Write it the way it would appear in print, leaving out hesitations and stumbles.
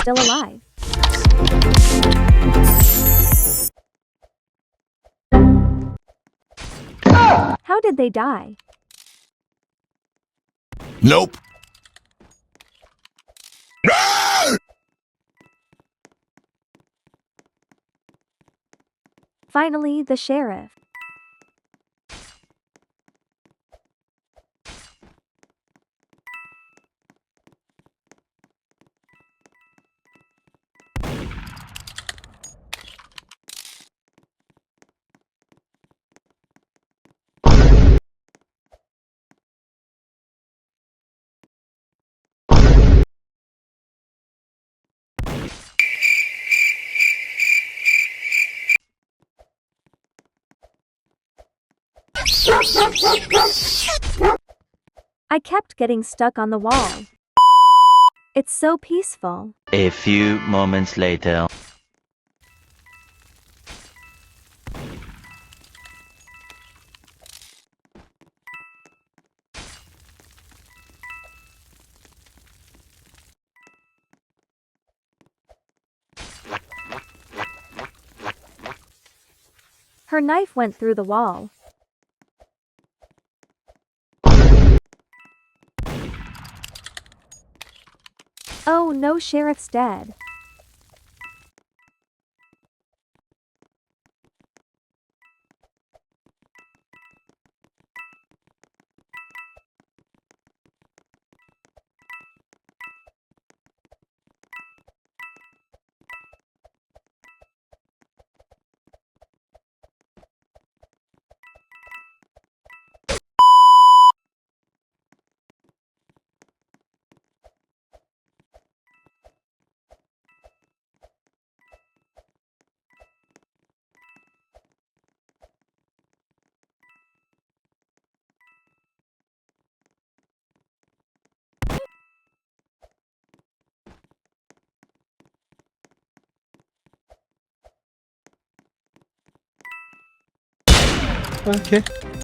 still alive. How did they die? Nope. Finally, the sheriff. I kept getting stuck on the wall. It's so peaceful. A few moments later. Her knife went through the wall. Oh no, sheriff's dead. Okay.